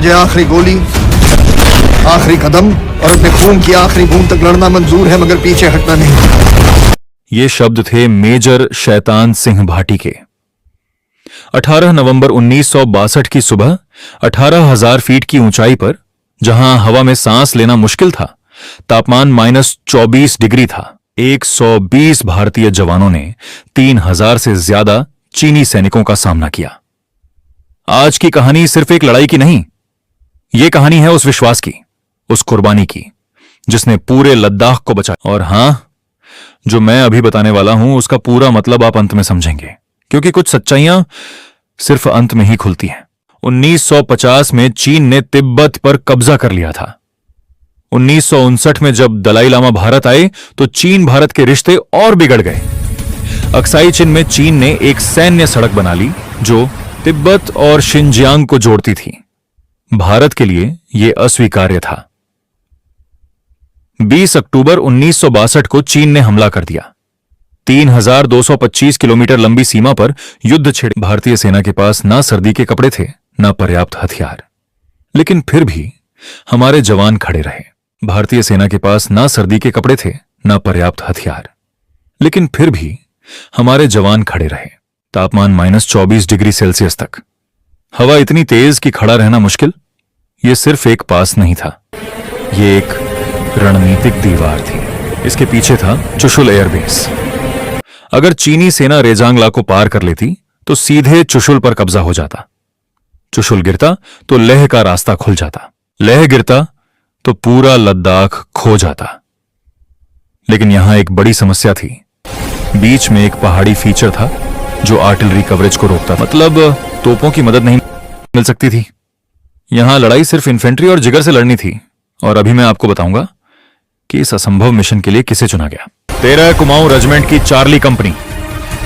मुझे आखिरी गोली, आखिरी कदम और अपने खून की आखिरी बूंद तक लड़ना मंजूर है, मगर पीछे हटना नहीं। ये शब्द थे मेजर शैतान सिंह भाटी के। 18 नवंबर 1962 की सुबह 18,000 फीट की ऊंचाई पर, जहां हवा में सांस लेना मुश्किल था, तापमान -24 डिग्री था, 120 भारतीय जवानों ने 3,000 से ज्यादा चीनी सैनिकों का सामना किया। आज की कहानी सिर्फ एक लड़ाई की नहीं, यह कहानी है उस विश्वास की, उस कुर्बानी की, जिसने पूरे लद्दाख को बचाया। और हां, जो मैं अभी बताने वाला हूं उसका पूरा मतलब आप अंत में समझेंगे, क्योंकि कुछ सच्चाइयां सिर्फ अंत में ही खुलती हैं। 1950 में चीन ने तिब्बत पर कब्जा कर लिया था। 1959 में जब दलाई लामा भारत आए तो चीन भारत के रिश्ते और बिगड़ गए। अक्साई चिन में चीन ने एक सैन्य सड़क बना ली जो तिब्बत और शिनजियांग को जोड़ती थी। भारत के लिए यह अस्वीकार्य था। 20 अक्टूबर 1962 को चीन ने हमला कर दिया। 3,225 किलोमीटर लंबी सीमा पर युद्ध छिड़। भारतीय सेना के पास ना सर्दी के कपड़े थे, ना पर्याप्त हथियार, लेकिन फिर भी हमारे जवान खड़े रहे। भारतीय सेना के पास ना सर्दी के कपड़े थे, ना पर्याप्त हथियार, लेकिन फिर भी हमारे जवान खड़े रहे। तापमान -24 डिग्री सेल्सियस तक, हवा इतनी तेज कि खड़ा रहना मुश्किल। यह सिर्फ एक पास नहीं था, यह एक रणनीतिक दीवार थी। इसके पीछे था चुशुल एयरबेस। अगर चीनी सेना रेजांगला को पार कर लेती तो सीधे चुशुल पर कब्जा हो जाता। चुशुल गिरता तो लेह का रास्ता खुल जाता, लेह गिरता तो पूरा लद्दाख खो जाता। लेकिन यहां एक बड़ी समस्या थी। बीच में एक पहाड़ी फीचर था जो आर्टिलरी कवरेज को रोकता था, मतलब तोपों की मदद नहीं मिल सकती थी। यहां लड़ाई सिर्फ इन्फेंट्री और जिगर से लड़नी थी। और अभी मैं आपको बताऊंगा कि इस असंभव मिशन के लिए किसे चुना गया। 13 कुमाऊं रेजिमेंट की चार्ली कंपनी,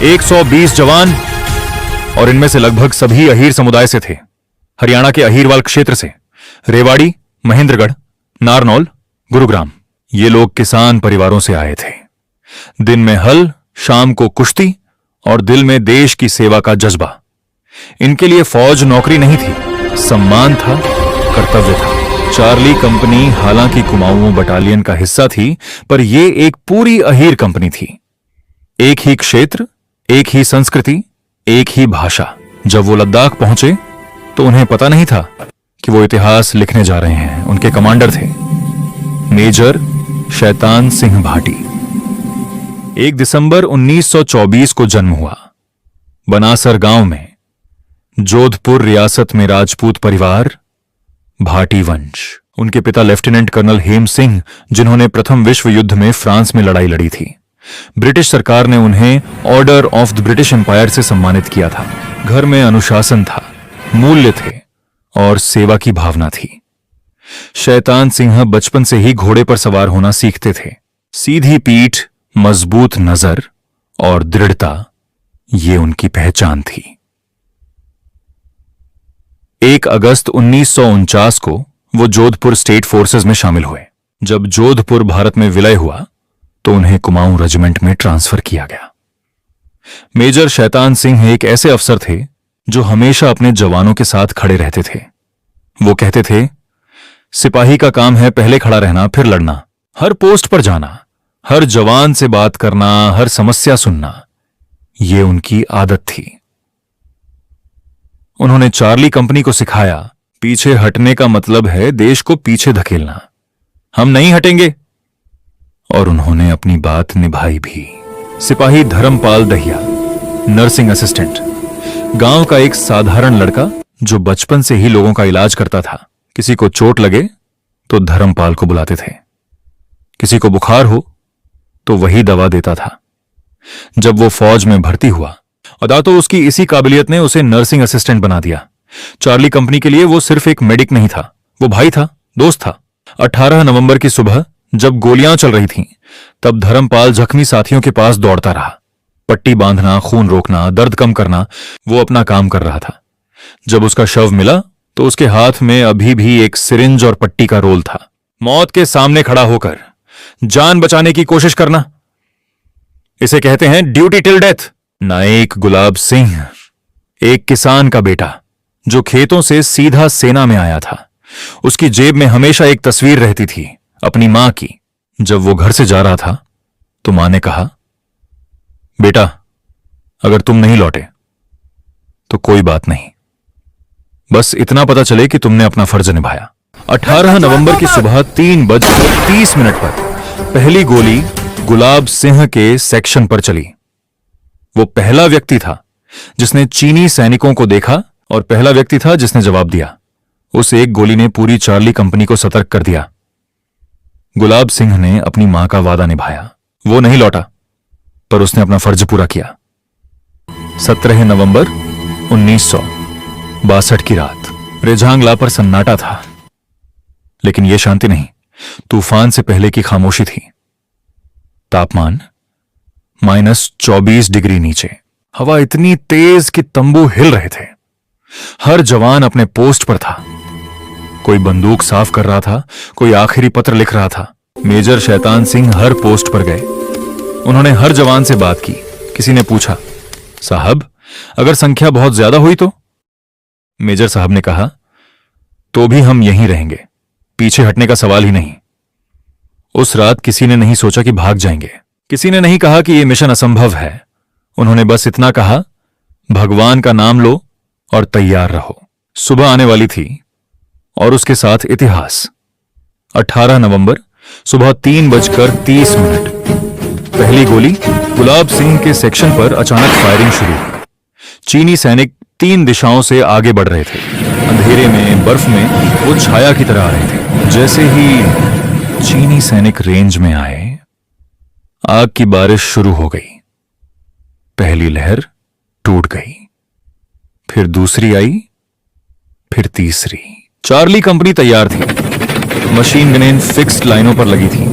120 जवान, और इनमें से लगभग सभी अहीर समुदाय से थे। हरियाणा के अहीरवाल क्षेत्र से, रेवाड़ी, महेंद्रगढ़, नारनौल, गुरुग्राम। ये लोग किसान परिवारों से आए थे। दिन में हल, शाम को कुश्ती और दिल में देश की सेवा का जज्बा। इनके लिए फौज नौकरी नहीं थी, सम्मान था, कर्तव्य था। चार्ली कंपनी हालांकि कुमाऊं बटालियन का हिस्सा थी, पर यह एक पूरी अहीर कंपनी थी। एक ही क्षेत्र, एक ही संस्कृति, एक ही भाषा। जब वो लद्दाख पहुंचे तो उन्हें पता नहीं था कि वो इतिहास लिखने जा रहे हैं। उनके कमांडर थे मेजर शैतान सिंह भाटी। 1 दिसंबर 1924 को जन्म हुआ बनासर गांव में, जोधपुर रियासत में राजपूत परिवार, भाटी वंश। उनके पिता लेफ्टिनेंट कर्नल हेम सिंह, जिन्होंने प्रथम विश्व युद्ध में फ्रांस में लड़ाई लड़ी थी। ब्रिटिश सरकार ने उन्हें Order of the British Empire से सम्मानित किया था। घर में अनुशासन था, मूल्य थे और सेवा की भावना थी। शैतान सिंह बचपन से ही घोड़े पर सवार होना सीखते थे। सीधी पीठ, मजबूत नजर और दृढ़ता, ये उनकी पहचान थी। 1 अगस्त 1949 को वो जोधपुर स्टेट फोर्सेस में शामिल हुए। जब जोधपुर भारत में विलय हुआ तो उन्हें कुमाऊं रेजिमेंट में ट्रांसफर किया गया। मेजर शैतान सिंह एक ऐसे अफसर थे जो हमेशा अपने जवानों के साथ खड़े रहते थे। वो कहते थे, सिपाही का काम है पहले खड़ा रहना, फिर लड़ना, हर पोस्ट पर जाना, हर जवान से बात करना, हर समस्या सुनना। ये उनकी आदत थी। उन्होंने चार्ली कंपनी को सिखाया, पीछे हटने का मतलब है देश को पीछे धकेलना। हम नहीं हटेंगे। और उन्होंने अपनी बात निभाई भी। सिपाही धर्मपाल दहिया, नर्सिंग असिस्टेंट, गांव का एक साधारण लड़का जो बचपन से ही लोगों का इलाज करता था। किसी को चोट लगे तो धर्मपाल को बुलाते थे, किसी को बुखार हो तो वही दवा देता था। जब वो फौज में भर्ती हुआ, अदा तो उसकी इसी काबिलियत ने उसे नर्सिंग असिस्टेंट बना दिया। चार्ली कंपनी के लिए वो सिर्फ एक मेडिक नहीं था, वो भाई था, दोस्त था। 18 नवंबर की सुबह जब गोलियां चल रही थीं, तब धर्मपाल जख्मी साथियों के पास दौड़ता रहा। पट्टी बांधना, खून रोकना, दर्द कम करना, वो अपना काम कर रहा था। जब उसका शव मिला तो उसके हाथ में अभी भी एक सिरिंज और पट्टी का रोल था। मौत के सामने खड़ा होकर जान बचाने की कोशिश करना, इसे कहते हैं ड्यूटी टिल डेथ। नायक गुलाब सिंह, एक किसान का बेटा जो खेतों से सीधा सेना में आया था। उसकी जेब में हमेशा एक तस्वीर रहती थी, अपनी मां की। जब वो घर से जा रहा था तो मां ने कहा, बेटा, अगर तुम नहीं लौटे तो कोई बात नहीं, बस इतना पता चले कि तुमने अपना फर्ज निभाया। 18 नवंबर की सुबह 3:30 पर पहली गोली गुलाब सिंह के सेक्शन पर चली। वो पहला व्यक्ति था जिसने चीनी सैनिकों को देखा और पहला व्यक्ति था जिसने जवाब दिया। उस एक गोली ने पूरी चार्ली कंपनी को सतर्क कर दिया। गुलाब सिंह ने अपनी मां का वादा निभाया। वो नहीं लौटा, पर उसने अपना फर्ज पूरा किया। 17 नवंबर 1962 की रात रेझांगला पर सन्नाटा था, लेकिन यह शांति नहीं, तूफान से पहले की खामोशी थी। तापमान -24 डिग्री नीचे, हवा इतनी तेज कि तंबू हिल रहे थे। हर जवान अपने पोस्ट पर था। कोई बंदूक साफ कर रहा था, कोई आखिरी पत्र लिख रहा था। मेजर शैतान सिंह हर पोस्ट पर गए। उन्होंने हर जवान से बात की। किसी ने पूछा, साहब, अगर संख्या बहुत ज्यादा हुई तो? मेजर साहब ने कहा, तो भी हम यहीं रहेंगे, पीछे हटने का सवाल ही नहीं। उस रात किसी ने नहीं सोचा कि भाग जाएंगे। किसी ने नहीं कहा कि यह मिशन असंभव है। उन्होंने बस इतना कहा, भगवान का नाम लो और तैयार रहो। सुबह आने वाली थी और उसके साथ इतिहास। 18 नवंबर सुबह 3:30 पहली गोली गुलाब सिंह के सेक्शन पर अचानक फायरिंग शुरू हुई। चीनी सैनिक 3 दिशाओं से आगे बढ़ रहे थे। अंधेरे में, बर्फ में वो छाया की तरह आ रहे थे। जैसे ही चीनी सैनिक रेंज में आए, आग की बारिश शुरू हो गई। पहली लहर टूट गई, फिर दूसरी आई, फिर तीसरी। चार्ली कंपनी तैयार थी। मशीन गनें फिक्स्ड लाइनों पर लगी थी।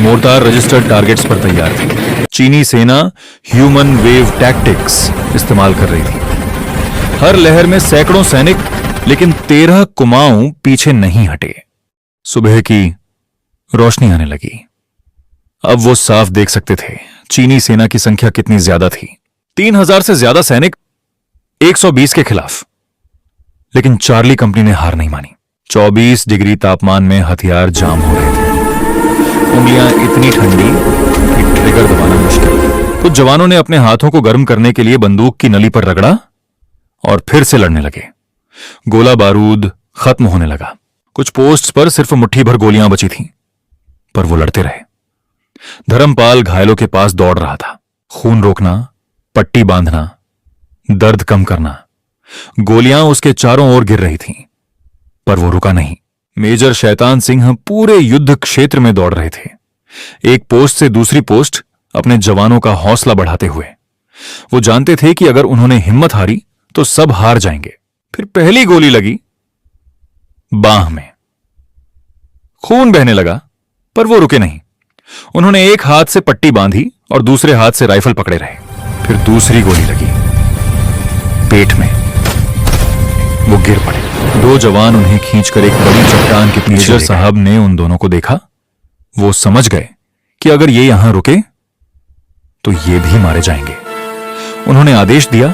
मोर्टार रजिस्टर्ड टारगेट्स पर तैयार थी। चीनी सेना ह्यूमन वेव टैक्टिक्स इस्तेमाल कर रही थी। हर लहर में सैकड़ों सैनिक, लेकिन 13 कुमाऊं पीछे नहीं हटे। सुबह की रोशनी आने लगी। अब वो साफ देख सकते थे चीनी सेना की संख्या कितनी ज्यादा थी। 3000 से ज्यादा सैनिक 120 के खिलाफ। लेकिन चार्ली कंपनी ने हार नहीं मानी। 24 डिग्री तापमान में हथियार जाम हो रहे थे। उंगलियां इतनी ठंडी कि ट्रिगर दबाना मुश्किल। कुछ जवानों ने अपने हाथों को गर्म करने के लिए बंदूक की नली पर रगड़ा और फिर से लड़ने लगे। गोला बारूद खत्म होने लगा। कुछ पोस्ट्स पर सिर्फ मुट्ठी भर गोलियां बची थीं, पर वो लड़ते रहे। धर्मपाल घायलों के पास दौड़ रहा था। खून रोकना, पट्टी बांधना, दर्द कम करना। गोलियां उसके चारों ओर गिर रही थीं, पर वो रुका नहीं। मेजर शैतान सिंह पूरे युद्ध क्षेत्र में दौड़ रहे थे, एक पोस्ट से दूसरी पोस्ट, अपने जवानों का हौसला बढ़ाते हुए। वो जानते थे कि अगर उन्होंने हिम्मत हारी तो सब हार जाएंगे। फिर पहली गोली लगी बांह में। खून बहने लगा, पर वो रुके नहीं। उन्होंने एक हाथ से पट्टी बांधी और दूसरे हाथ से राइफल पकड़े रहे। फिर दूसरी गोली लगी पेट में। वो गिर पड़े। 2 जवान उन्हें खींचकर एक बड़ी चट्टान के पीछे। मेजर साहब ने उन दोनों को देखा। वो समझ गए कि अगर ये यहां रुके तो ये भी मारे जाएंगे। उन्होंने आदेश दिया,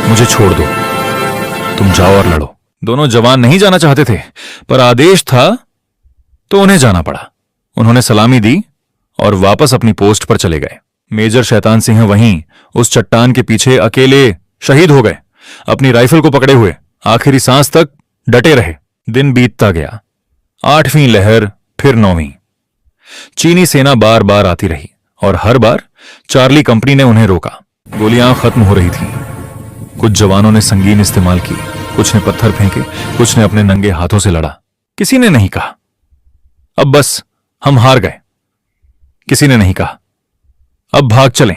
मुझे छोड़ दो, तुम जाओ और लड़ो। दोनों जवान नहीं जाना चाहते थे, पर आदेश था तो उन्हें जाना पड़ा। उन्होंने सलामी दी और वापस अपनी पोस्ट पर चले गए। मेजर शैतान सिंह वहीं उस चट्टान के पीछे अकेले शहीद हो गए, अपनी राइफल को पकड़े हुए। आखिरी सांस तक डटे रहे। दिन बीतता गया। 8वीं लहर, फिर 9वीं। चीनी सेना बार बार आती रही और हर बार चार्ली कंपनी ने उन्हें रोका। गोलियां खत्म हो रही थीं। कुछ जवानों ने संगीन इस्तेमाल की, कुछ ने पत्थर फेंके, कुछ ने अपने नंगे हाथों से लड़ा। किसी ने नहीं कहा, अब बस हम हार गए। किसी ने नहीं कहा, अब भाग चलें।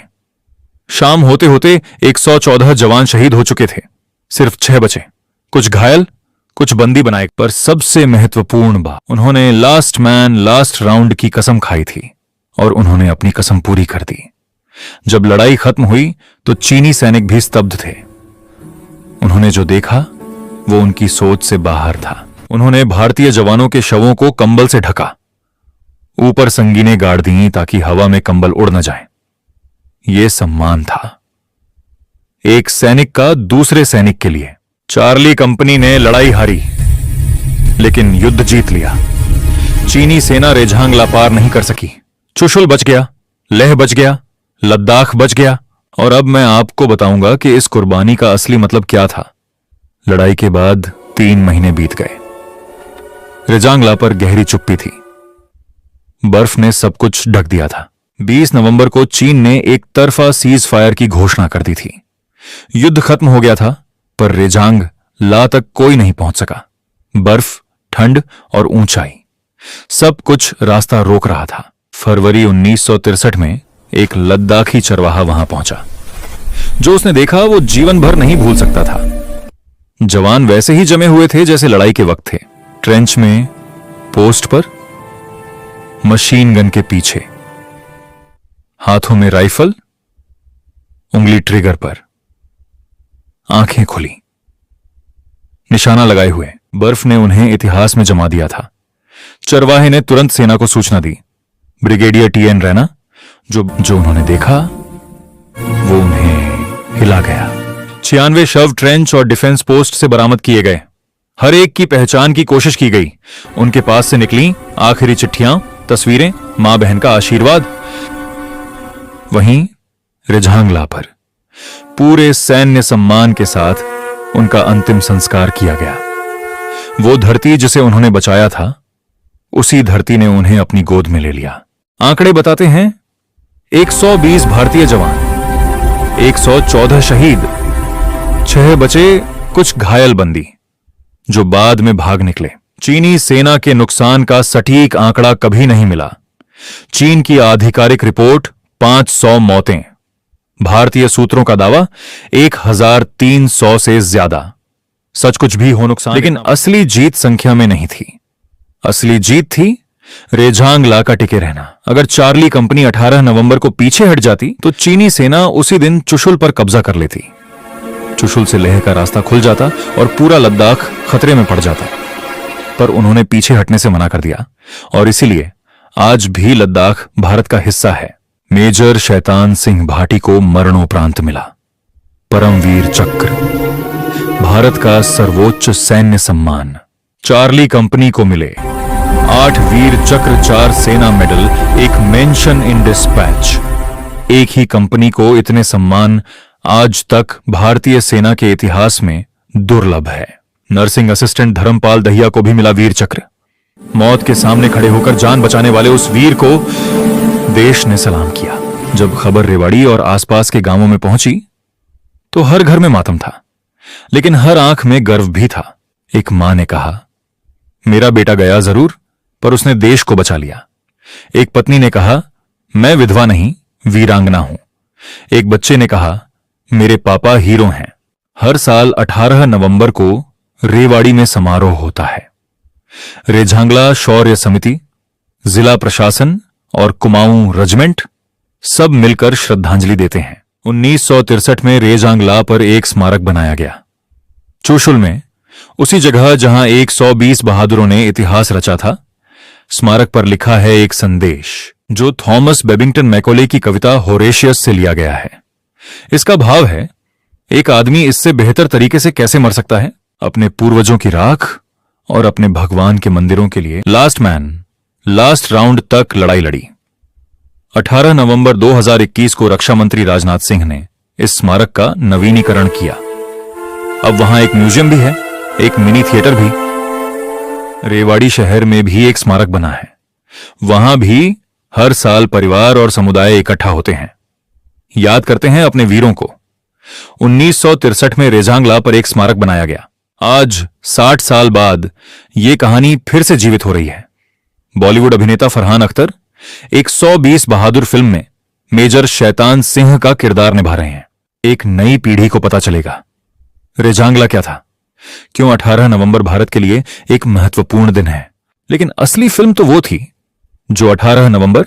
शाम होते होते 114 जवान शहीद हो चुके थे। सिर्फ 6 बचे। कुछ घायल, कुछ बंदी बनाए। पर सबसे महत्वपूर्ण बात, उन्होंने लास्ट मैन लास्ट राउंड की कसम खाई थी और उन्होंने अपनी कसम पूरी कर दी। जब लड़ाई खत्म हुई तो चीनी सैनिक भी स्तब्ध थे। उन्होंने जो देखा वो उनकी सोच से बाहर था। उन्होंने भारतीय जवानों के शवों को कंबल से ढका, ऊपर संगीनें गाड़ दी ताकि हवा में कंबल उड़ न जाए। यह सम्मान था, एक सैनिक का दूसरे सैनिक के लिए। चार्ली कंपनी ने लड़ाई हारी, लेकिन युद्ध जीत लिया। चीनी सेना रेझांगला पार नहीं कर सकी। चुशुल बच गया, लेह बच गया, लद्दाख बच गया। और अब मैं आपको बताऊंगा कि इस कुर्बानी का असली मतलब क्या था। लड़ाई के बाद 3 महीने बीत गए। रेझांगला पर गहरी चुप्पी थी। बर्फ ने सब कुछ ढक दिया था। 20 नवंबर को चीन ने एक तरफा सीज फायर की घोषणा कर दी थी। युद्ध खत्म हो गया था, पर रेजांग ला तक कोई नहीं पहुंच सका। बर्फ, ठंड और ऊंचाई, सब कुछ रास्ता रोक रहा था। फरवरी 1963 में एक लद्दाखी चरवाहा वहां पहुंचा। जो उसने देखा वो जीवन भर नहीं भूल सकता था। जवान वैसे ही जमे हुए थे जैसे लड़ाई के वक्त थे। ट्रेंच में, पोस्ट पर, मशीन गन के पीछे, हाथों में राइफल, उंगली ट्रिगर पर, आंखें खुली, निशाना लगाए हुए। बर्फ ने उन्हें इतिहास में जमा दिया था। चरवाहे ने तुरंत सेना को सूचना दी। ब्रिगेडियर टीएन रैना, जो उन्होंने देखा वो उन्हें हिला गया। 96 शव ट्रेंच और डिफेंस पोस्ट से बरामद किए गए। हर एक की पहचान की कोशिश की गई। उनके पास से निकली आखिरी चिट्ठियां, तस्वीरें, मां बहन का आशीर्वाद। वहीं रेझांगला पर पूरे सैन्य सम्मान के साथ उनका अंतिम संस्कार किया गया। वो धरती जिसे उन्होंने बचाया था, उसी धरती ने उन्हें अपनी गोद में ले लिया। आंकड़े बताते हैं 120 भारतीय जवान, 114 शहीद, 6 बचे, कुछ घायल बंदी जो बाद में भाग निकले। चीनी सेना के नुकसान का सटीक आंकड़ा कभी नहीं मिला। चीन की आधिकारिक रिपोर्ट 500 मौतें, भारतीय सूत्रों का दावा 1300 से ज्यादा। सच कुछ भी हो नुकसान, लेकिन असली जीत संख्या में नहीं थी। असली जीत थी रेझांगला का टिके रहना। अगर चार्ली कंपनी 18 नवंबर को पीछे हट जाती तो चीनी सेना उसी दिन चुशुल पर कब्जा कर लेती। चुशुल से लेह का रास्ता खुल जाता और पूरा लद्दाख खतरे में पड़ जाता। पर उन्होंने पीछे हटने से मना कर दिया और इसीलिए आज भी लद्दाख भारत का हिस्सा है। मेजर शैतान सिंह भाटी को मरणोपरांत मिला परमवीर चक्र, भारत का सर्वोच्च सैन्य सम्मान। चार्ली कंपनी को मिले 8 वीर चक्र, 4 सेना मेडल, एक मेंशन इन डिस्पैच। एक ही कंपनी को इतने सम्मान आज तक भारतीय सेना के इतिहास में दुर्लभ है। नर्सिंग असिस्टेंट धर्मपाल दहिया को भी मिला वीर चक्र। मौत के सामने खड़े होकर जान बचाने वाले उस वीर को देश ने सलाम किया। जब खबर रेवाड़ी और आसपास के गांवों में पहुंची तो हर घर में मातम था, लेकिन हर आंख में गर्व भी था। एक मां ने कहा, मेरा बेटा गया जरूर, पर उसने देश को बचा लिया। एक पत्नी ने कहा, मैं विधवा नहीं, वीरांगना हूं। एक बच्चे ने कहा, मेरे पापा हीरो हैं। हर साल 18 नवंबर को रेवाड़ी में समारोह होता है। रेझांगला शौर्य समिति, जिला प्रशासन और कुमाऊं रेजिमेंट सब मिलकर श्रद्धांजलि देते हैं। 1963 में रेझांगला पर एक स्मारक बनाया गया, चुशुल में, उसी जगह जहां 120 बहादुरों ने इतिहास रचा था। स्मारक पर लिखा है एक संदेश जो थॉमस बेबिंगटन मैकोले की कविता होरेशियस से लिया गया है। इसका भाव है, एक आदमी इससे बेहतर तरीके से कैसे मर सकता है? अपने पूर्वजों की राख और अपने भगवान के मंदिरों के लिए लास्ट मैन लास्ट राउंड तक लड़ाई लड़ी। 18 नवंबर 2021 को रक्षा मंत्री राजनाथ सिंह ने इस स्मारक का नवीनीकरण किया। अब वहां एक म्यूजियम भी है, एक मिनी थिएटर भी। रेवाड़ी शहर में भी एक स्मारक बना है। वहां भी हर साल परिवार और समुदाय इकट्ठा होते हैं, याद करते हैं अपने वीरों को। 1963 में रेझांगला पर एक स्मारक बनाया गया। आज 60 साल बाद यह कहानी फिर से जीवित हो रही है। बॉलीवुड अभिनेता फरहान अख्तर 120 बहादुर फिल्म में मेजर शैतान सिंह का किरदार निभा रहे हैं। एक नई पीढ़ी को पता चलेगा रेझांगला क्या था, क्यों 18 नवंबर भारत के लिए एक महत्वपूर्ण दिन है। लेकिन असली फिल्म तो वो थी जो 18 नवंबर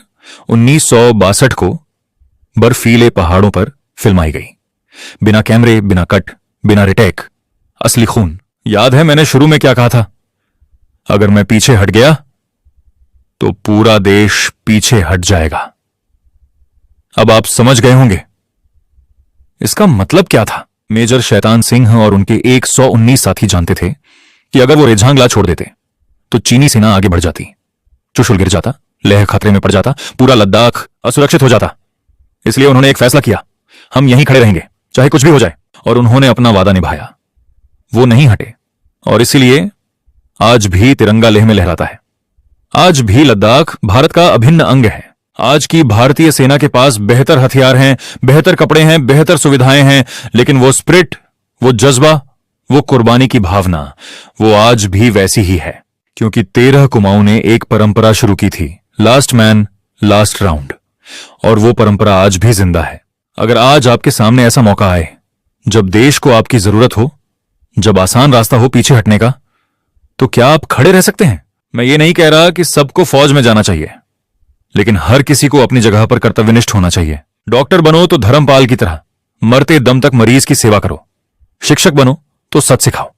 1962 को बर्फीले पहाड़ों पर फिल्माई गई। बिना कैमरे, बिना कट, बिना रिटेक, असली खून। याद है मैंने शुरू में क्या कहा था? अगर मैं पीछे हट गया तो पूरा देश पीछे हट जाएगा। अब आप समझ गए होंगे इसका मतलब क्या था। मेजर शैतान सिंह और उनके 119 साथी जानते थे कि अगर वो रेझांगला छोड़ देते तो चीनी सेना आगे बढ़ जाती, चुशुल गिर जाता, लेह खतरे में पड़ जाता, पूरा लद्दाख असुरक्षित हो जाता। इसलिए उन्होंने एक फैसला किया, हम यहीं खड़े रहेंगे चाहे कुछ भी हो जाए। और उन्होंने अपना वादा निभाया, वो नहीं हटे। और इसीलिए आज भी तिरंगा लेह में लहराता है। आज भी लद्दाख भारत का अभिन्न अंग है। आज की भारतीय सेना के पास बेहतर हथियार हैं, बेहतर कपड़े हैं, बेहतर सुविधाएं हैं, लेकिन वो स्पिरिट, वो जज्बा, वो कुर्बानी की भावना, वो आज भी वैसी ही है। क्योंकि 13 कुमाऊं ने एक परंपरा शुरू की थी, लास्ट मैन लास्ट राउंड, और वो परंपरा आज भी जिंदा है। अगर आज आपके सामने ऐसा मौका आए, जब देश को आपकी जरूरत हो, जब आसान रास्ता हो पीछे हटने का, तो क्या आप खड़े रह सकते हैं? मैं ये नहीं कह रहा कि सबको फौज में जाना चाहिए, लेकिन हर किसी को अपनी जगह पर कर्तव्यनिष्ठ होना चाहिए। डॉक्टर बनो तो धर्मपाल की तरह मरते दम तक मरीज की सेवा करो, शिक्षक बनो तो सच सिखाओ,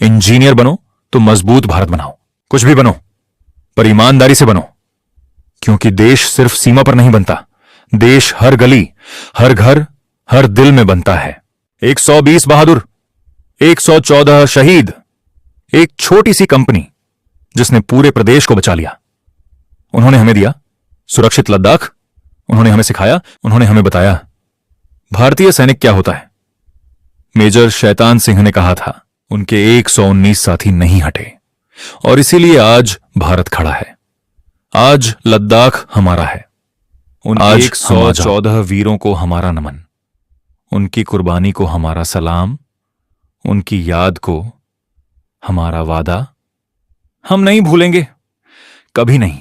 इंजीनियर बनो तो मजबूत भारत बनाओ। कुछ भी बनो, पर ईमानदारी से बनो, क्योंकि देश सिर्फ सीमा पर नहीं बनता, देश हर गली, हर घर, हर दिल में बनता है। 120 बहादुर, 114 शहीद, एक छोटी सी कंपनी जिसने पूरे प्रदेश को बचा लिया। उन्होंने हमें दिया सुरक्षित लद्दाख, उन्होंने हमें सिखाया, उन्होंने हमें बताया भारतीय सैनिक क्या होता है। मेजर शैतान सिंह ने कहा था, उनके 119 साथी नहीं हटे, और इसीलिए आज भारत खड़ा है। आज लद्दाख हमारा है। उन 114 वीरों को हमारा नमन, उनकी कुर्बानी को हमारा सलाम, उनकी याद को हमारा वादा। हम नहीं भूलेंगे, कभी नहीं।